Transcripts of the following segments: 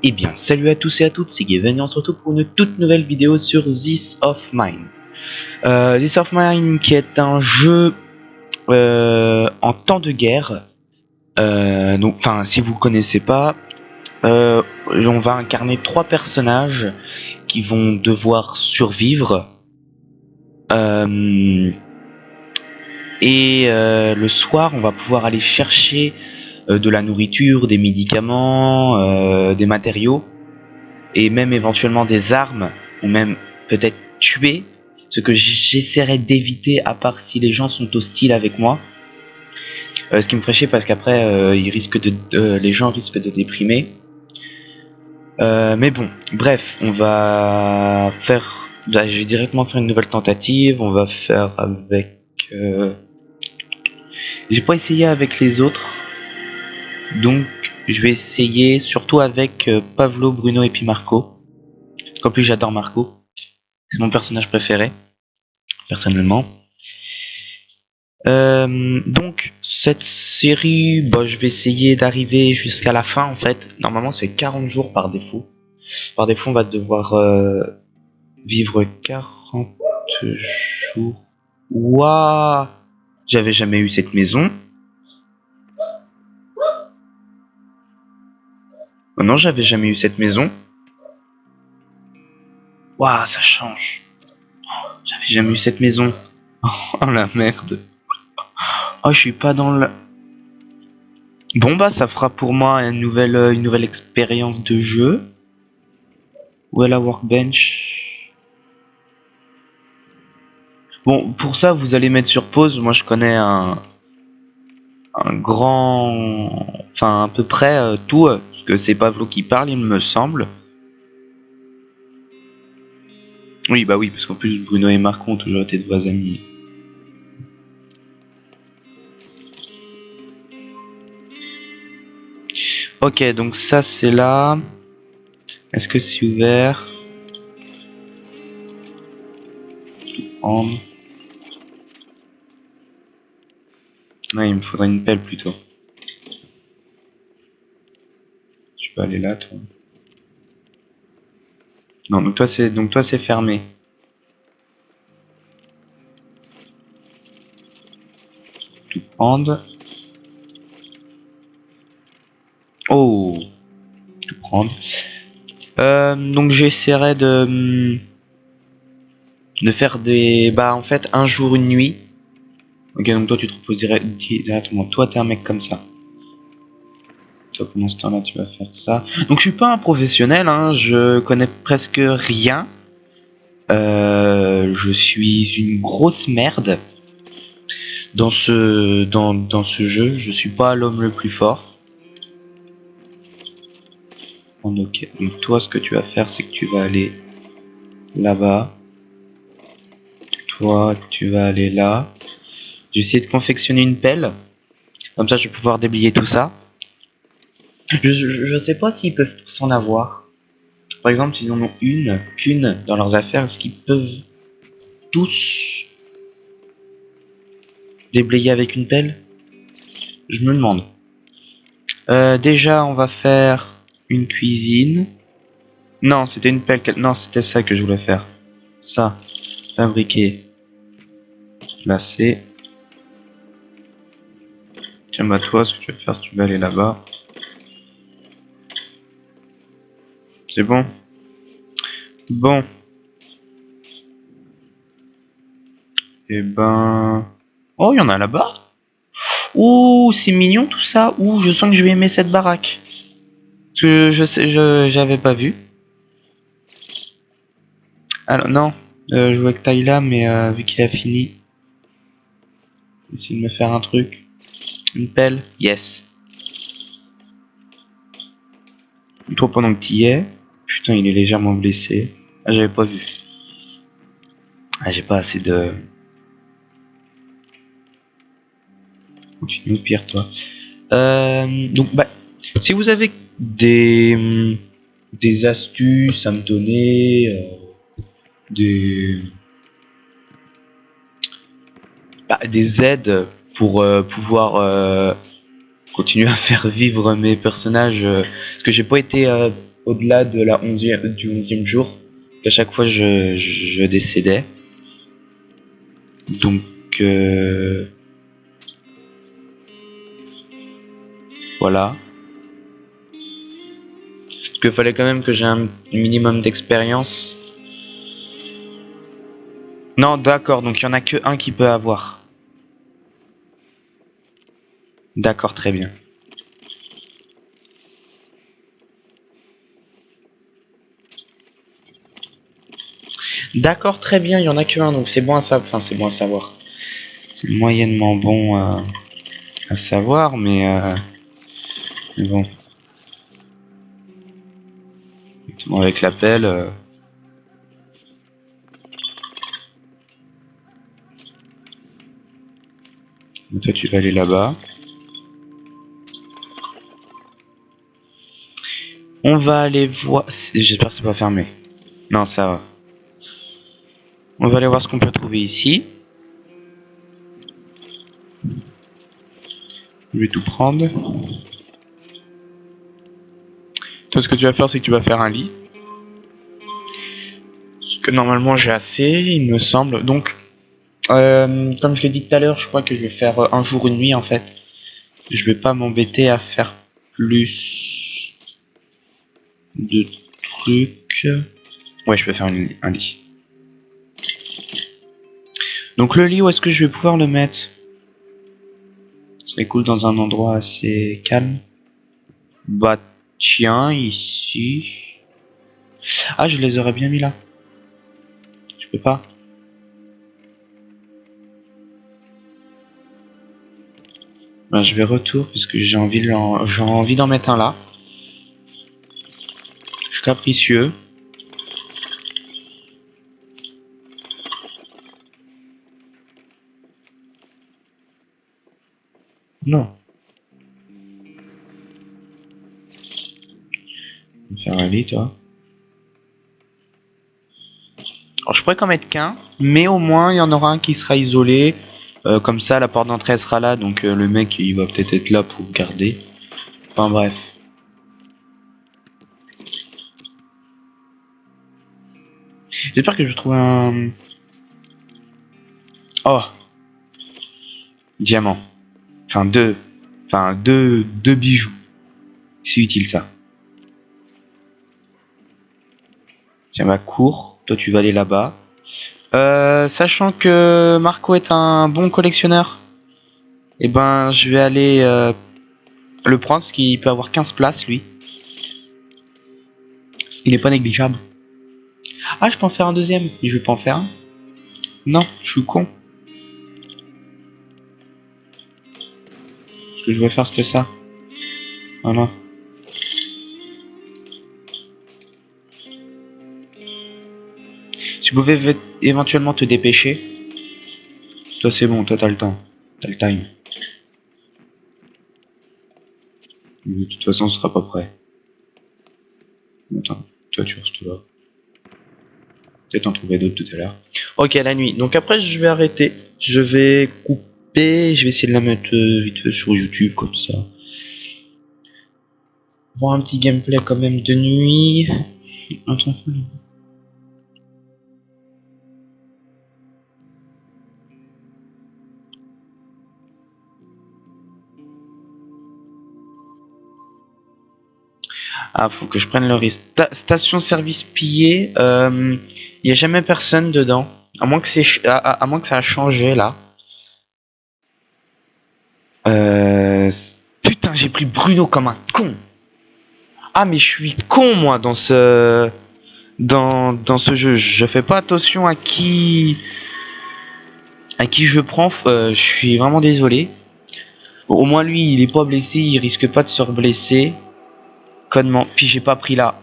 Eh bien, salut à tous et à toutes, c'est Gaven et on se retrouve pour une toute nouvelle vidéo sur This of Mine. This of Mine qui est un jeu en temps de guerre. Donc, enfin, si vous connaissez pas, on va incarner 3 personnages qui vont devoir survivre. Le soir, on va pouvoir aller chercher de la nourriture, des médicaments, des matériaux. Et même éventuellement des armes, ou même peut-être tuer, ce que j'essaierai d'éviter à part si les gens sont hostiles avec moi. Ce qui me ferait chier parce qu'après les gens risquent de déprimer. Mais bon, bref, je vais directement faire une nouvelle tentative. On va faire avec... J'ai pas essayé avec les autres, donc je vais essayer surtout avec Pavlo, Bruno et puis Marco. En plus j'adore Marco. C'est mon personnage préféré, personnellement. Donc cette série, je vais essayer d'arriver jusqu'à la fin en fait. Normalement c'est 40 jours par défaut. Par défaut on va devoir vivre 40 jours. Waouh! J'avais jamais eu cette maison. Oh non, j'avais jamais eu cette maison. Waouh, ça change. J'avais jamais eu cette maison. Oh la merde. Oh, je suis pas dans le... Bon ça fera pour moi une nouvelle expérience de jeu. Où est la workbench? Bon, pour ça vous allez mettre sur pause. Moi je connais un grand... Enfin à peu près tout. Parce que c'est Pavlo qui parle il me semble. Oui bah oui, parce qu'en plus Bruno et Marco ont toujours été de vos amis. Ok, donc ça c'est là. Est-ce que c'est ouvert? Ouais, il me faudrait une pelle plutôt. Tu peux aller là, toi. Non, donc toi c'est fermé. Tout prendre. Oh, tout prendre. Donc j'essaierai de faire des... en fait, un jour, une nuit. Ok, donc toi tu te reposes directement. Toi t'es un mec comme ça. Toi pendant ce temps-là tu vas faire ça. Donc je suis pas un professionnel, hein, je connais presque rien. Je suis une grosse merde dans ce jeu. Je suis pas l'homme le plus fort. Ok, donc toi ce que tu vas faire c'est que tu vas aller là-bas. Toi tu vas aller là. J'ai essayé de confectionner une pelle. Comme ça je vais pouvoir déblayer tout ça. Je sais pas s'ils peuvent tous en avoir. Par exemple s'ils en ont qu'une dans leurs affaires, est-ce qu'ils peuvent tous déblayer avec une pelle? Je me demande. Déjà on va faire une cuisine. Non, c'était une pelle. Non, c'était ça que je voulais faire. Ça, fabriquer, placer. Tiens, toi, ce que tu vas faire, si tu veux aller là-bas. C'est bon? Bon. Et oh, il y en a là-bas? Ouh, c'est mignon tout ça. Ouh, je sens que je vais aimer cette baraque. J'avais pas vu. Alors, non. Je vois que Tyla, mais vu qu'il a fini. Essayer de me faire un truc. Une pelle. Yes. Toi, pendant que t'y es. Putain, il est légèrement blessé. Ah, j'avais pas vu. Ah, j'ai pas assez de... Continue au pire, toi. Donc, si vous avez des astuces à me donner, des aides pour pouvoir continuer à faire vivre mes personnages, parce que j'ai pas été au-delà de du 11e jour. À chaque fois, je décédais. Donc, voilà. Parce qu'il fallait quand même que j'ai un minimum d'expérience. Non, d'accord, donc il n'y en a que un qui peut avoir. D'accord, très bien. D'accord, très bien, il y en a que un, donc c'est bon à savoir. Enfin, c'est bon à savoir. C'est moyennement bon à savoir, mais bon. Avec l'appel. Toi, tu vas aller là-bas. On va aller voir. J'espère que c'est pas fermé. Non, ça va. On va aller voir ce qu'on peut trouver ici. Je vais tout prendre. Toi, ce que tu vas faire, c'est que tu vas faire un lit. Parce que normalement, j'ai assez, il me semble. Donc, comme je l'ai dit tout à l'heure, je crois que je vais faire un jour, une nuit, en fait. Je vais pas m'embêter à faire plus de trucs. Ouais, je peux faire un lit. Donc, le lit, où est-ce que je vais pouvoir le mettre? Ce serait cool dans un endroit assez calme. Bah, tiens, ici. Ah, je les aurais bien mis là. Je peux pas. Ben, je vais retour parce que j'ai envie d'en mettre un là. Je suis capricieux. Non. Je vais faire un lit, toi. Alors, je pourrais qu'en mettre qu'un, mais au moins il y en aura un qui sera isolé. Comme ça, la porte d'entrée sera là, donc le mec il va peut-être être là pour garder. Enfin bref. J'espère que je vais trouver un. Oh, diamant. Enfin deux. Enfin deux bijoux. C'est utile ça. Tiens, bah cours. Toi tu vas aller là-bas. Sachant que Marco est un bon collectionneur, et ben je vais aller le prendre parce qu'il peut avoir 15 places lui. Ce qui n'est pas négligeable. Ah, je peux en faire un deuxième. Je vais pas en faire un. Non, je suis con. Ce que je voulais faire c'était ça. Voilà. Tu pouvais éventuellement te dépêcher. Toi c'est bon, toi t'as le temps. T'as le time. De toute façon ce sera pas prêt. Attends, toi tu restes là. Peut-être en trouver d'autres tout à l'heure. Ok, la nuit. Donc après je vais arrêter. Je vais couper. Je vais essayer de la mettre vite fait sur YouTube comme ça. Voir un petit gameplay quand même de nuit. Attends. Ah, faut que je prenne le risque. Station-service pillée. Y a jamais personne dedans. À moins que à moins que ça a changé là. Putain, j'ai pris Bruno comme un con. Ah, mais je suis con moi dans ce jeu. Je fais pas attention à qui je prends. Je suis vraiment désolé. Bon, au moins lui, il est pas blessé, il risque pas de se reblesser. Connement. Puis j'ai pas pris là.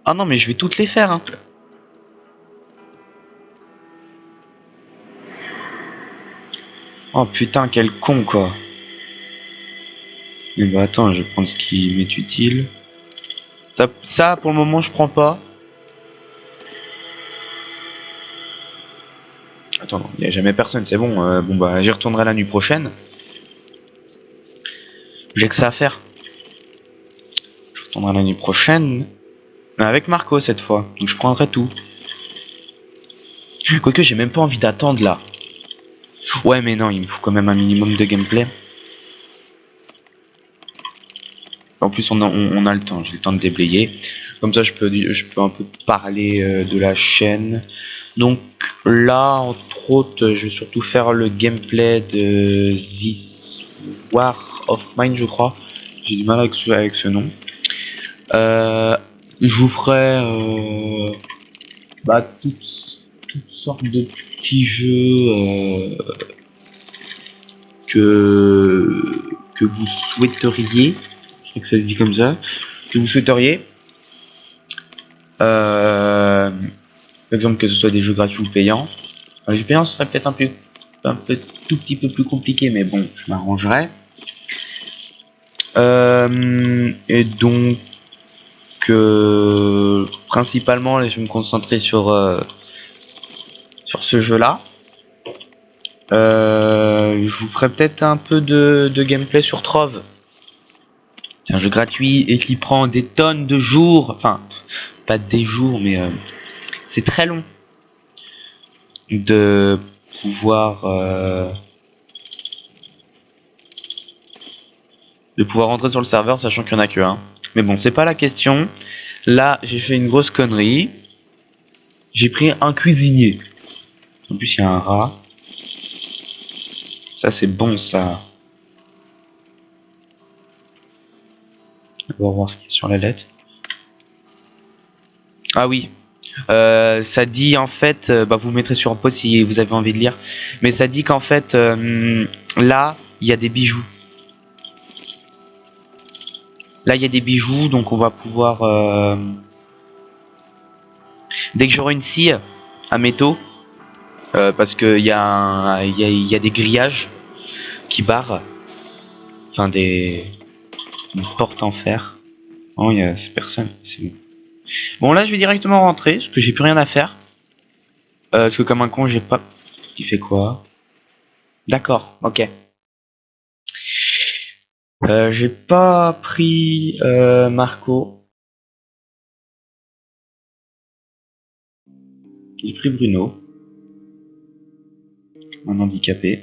Ah non, mais je vais toutes les faire. Hein. Oh putain, quel con quoi. Et bah attends, je vais prendre ce qui m'est utile. Ça pour le moment je prends pas. Attends, il y a jamais personne, c'est bon. Bon bah j'y retournerai la nuit prochaine. J'ai que ça à faire. attendrai l'année prochaine. Mais avec Marco cette fois. Donc je prendrai tout. Quoique j'ai même pas envie d'attendre là. Ouais mais non, il me faut quand même un minimum de gameplay. En plus on a le temps, j'ai le temps de déblayer. Comme ça je peux un peu parler de la chaîne. Donc là entre autres je vais surtout faire le gameplay de This War of Mine je crois. J'ai du mal avec ce nom. Je vous ferai toutes sortes de petits jeux que vous souhaiteriez. Je crois que ça se dit comme ça. Que vous souhaiteriez. Par exemple que ce soit des jeux gratuits ou payants. Les jeux payants ce serait peut-être un tout petit peu plus compliqué, mais bon, je m'arrangerai. Et donc principalement je vais me concentrer sur ce jeu là. Je vous ferai peut-être un peu de gameplay sur Trove. C'est un jeu gratuit et qui prend des tonnes de jours, enfin pas des jours mais c'est très long de pouvoir rentrer sur le serveur sachant qu'il y en a que un. Mais bon, c'est pas la question. Là, j'ai fait une grosse connerie. J'ai pris un cuisinier. En plus, il y a un rat. Ça, c'est bon, ça. On va voir ce qu'il y a sur la lettre. Ah oui. Ça dit en fait, vous mettrez sur pause si vous avez envie de lire. Mais ça dit qu'en fait, là, il y a des bijoux. Là, il y a des bijoux, donc on va pouvoir... Dès que j'aurai une scie à métaux, parce qu'il y a des grillages qui barrent, enfin une porte en fer. Oh, il y a personne, c'est bon. Bon, là, je vais directement rentrer, parce que j'ai plus rien à faire. Parce que comme un con, j'ai pas... Il fait quoi? D'accord, ok. J'ai pas pris Marco. J'ai pris Bruno. Un handicapé.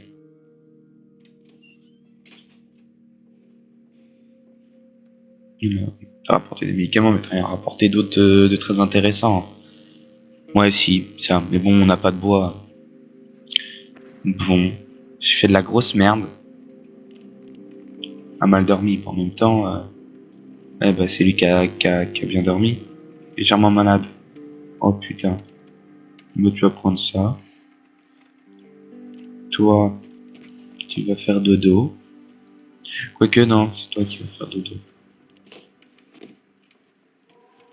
Il a rapporté des médicaments, mais rien rapporté d'autres de très intéressants. Ouais, si, ça. Mais bon, on n'a pas de bois. Bon, j'ai fait de la grosse merde. A mal dormi. En même temps, c'est lui qui a bien dormi. Légèrement malade. Oh putain. Moi, tu vas prendre ça. Toi, tu vas faire dodo. Quoique non, c'est toi qui vas faire dodo.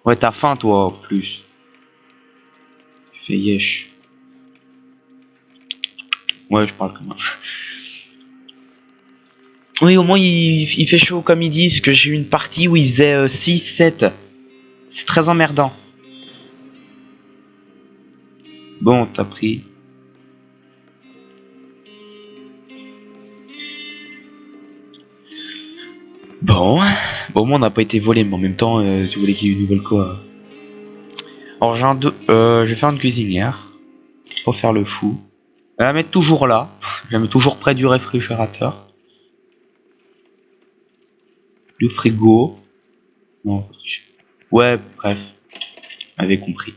Ouais, t'as faim toi en plus. Tu fais yesh. Ouais, je parle comme un. Oui, au moins il fait chaud comme ils disent, que j'ai eu une partie où il faisait 6-7. C'est très emmerdant. Bon, t'as pris. Bon, au moins on n'a pas été volé, mais en même temps, tu voulais qu'il y ait une nouvelle quoi. Alors je vais faire une cuisinière. Pour faire le fou. Je vais la mettre toujours là. Je la mets toujours près du réfrigérateur. Le frigo. Non. Ouais, bref. Vous avez compris.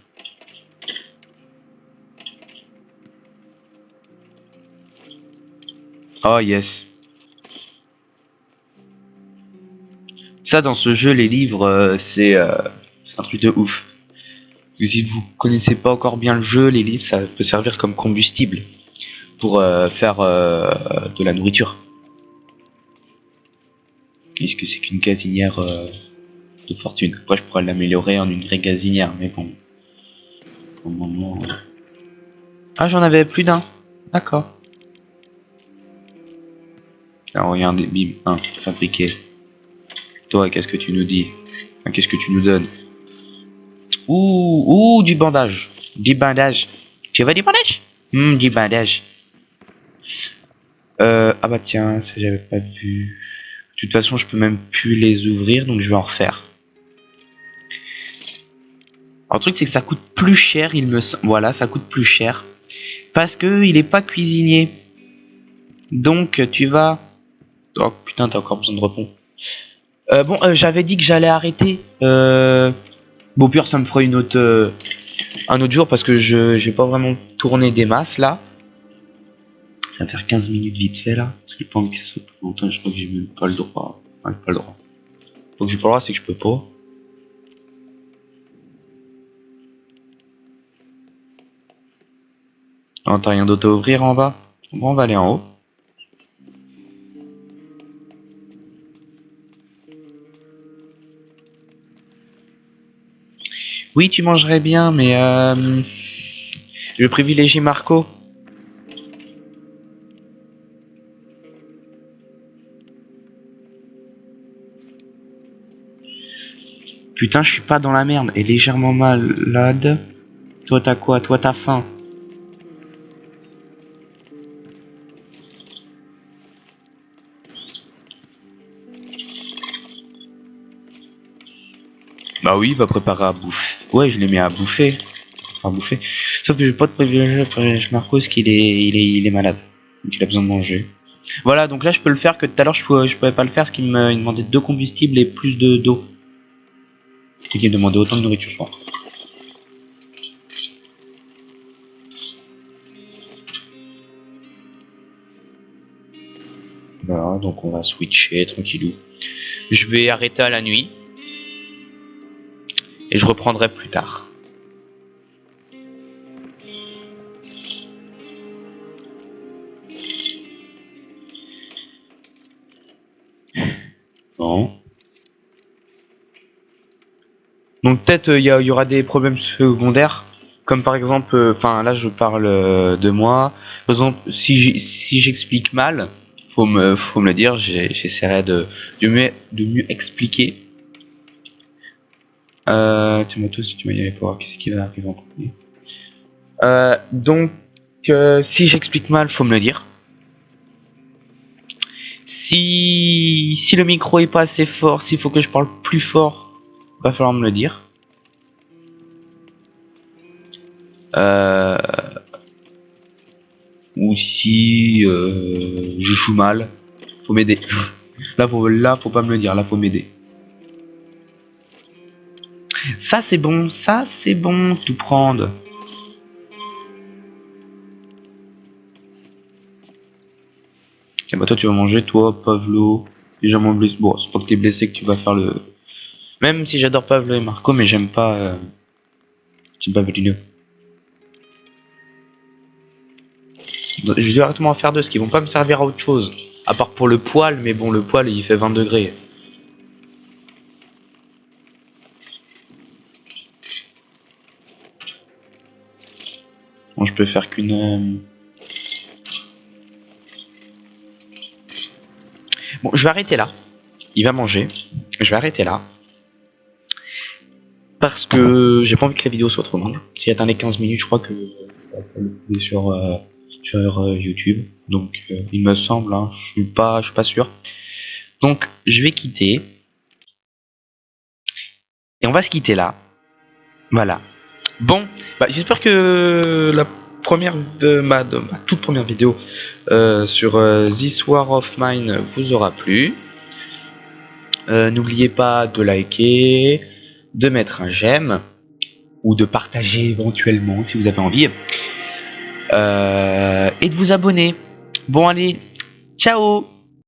Oh yes. Ça dans ce jeu, les livres, c'est un truc de ouf. Si vous connaissez pas encore bien le jeu, les livres, ça peut servir comme combustible pour faire de la nourriture. Est-ce que c'est qu'une gazinière de fortune? Après, je pourrais l'améliorer en une vraie gazinière, mais bon. Au moment. Ah, j'en avais plus d'un. D'accord. Alors, regardez, bim, fabriqué. Toi, qu'est-ce que tu nous dis? Enfin, qu'est-ce que tu nous donnes? Ouh, du bandage. Du bandage. Tu veux du bandage? Du bandage. Ah bah tiens, ça j'avais pas vu. De toute façon, je peux même plus les ouvrir, donc je vais en refaire. Alors, le truc, c'est que ça coûte plus cher, voilà, ça coûte plus cher. Parce que il est pas cuisinier. Donc, tu vas... Oh, putain, t'as encore besoin de repos. Bon, j'avais dit que j'allais arrêter. Bon, pire, ça me fera un autre jour parce que j'ai pas vraiment tourné des masses, là. Ça va faire 15 minutes vite fait, là. Parce que j'ai pas envie que ça soit plus longtemps. Je crois que j'ai même pas le droit. Enfin, pas le droit. Donc, j'ai pas le droit, c'est que je peux pas. Non, t'as rien d'autre à ouvrir en bas? Bon, on va aller en haut. Oui, tu mangerais bien, mais je privilégie Marco. Putain, je suis pas dans la merde et légèrement malade. Toi, t'as quoi? Toi, t'as faim. Bah oui, va préparer à bouffer. Ouais, je l'ai mis à bouffer. À bouffer. Sauf que j'ai pas de privilège Marco parce qu'il est malade. Donc il a besoin de manger. Voilà, donc là je peux le faire que tout à l'heure je pouvais pas le faire parce qu'il me demandait 2 combustibles et plus d'eau. Il me demandait autant de nourriture, je crois. Voilà, donc on va switcher tranquillou. Je vais arrêter à la nuit. Et je reprendrai plus tard. Bon. Donc peut-être il y aura des problèmes secondaires. Comme par exemple, enfin là je parle de moi. Par exemple, si j'explique mal, faut me le dire. J'essaierai de mieux expliquer. Tu m'as tous, si tu m'as dit pour voir qui c'est qui va arriver en premier. Donc si j'explique mal, faut me le dire. Si le micro est pas assez fort, s'il faut que je parle plus fort, va falloir me le dire. Ou si je joue mal, faut m'aider. Là, faut pas me le dire, là, faut m'aider. Ça, c'est bon, tout prendre. Ok, bah toi, tu vas manger, toi, Pavlo, légèrement blessé. Bon, c'est pas que t'es blessé que tu vas faire le... Même si j'adore Pavlo et Marco, mais j'aime pas Venino. Je vais directement en faire deux, ce qui vont pas me servir à autre chose. À part pour le poil, mais bon, le poil, il fait 20 degrés. Bon, je peux faire qu'une... Bon, je vais arrêter là. Il va manger. Je vais arrêter là. Parce que j'ai pas envie que la vidéo soit trop longue. Si elle atteint les 15 minutes, je crois que le sur YouTube. Donc il me semble, hein, je suis pas sûr. Donc je vais quitter. Et on va se quitter là. Voilà. Bon, bah, j'espère que ma toute première vidéo sur This War of Mine vous aura plu. N'oubliez pas de liker, de mettre un j'aime ou de partager éventuellement si vous avez envie et de vous abonner. Bon allez, ciao.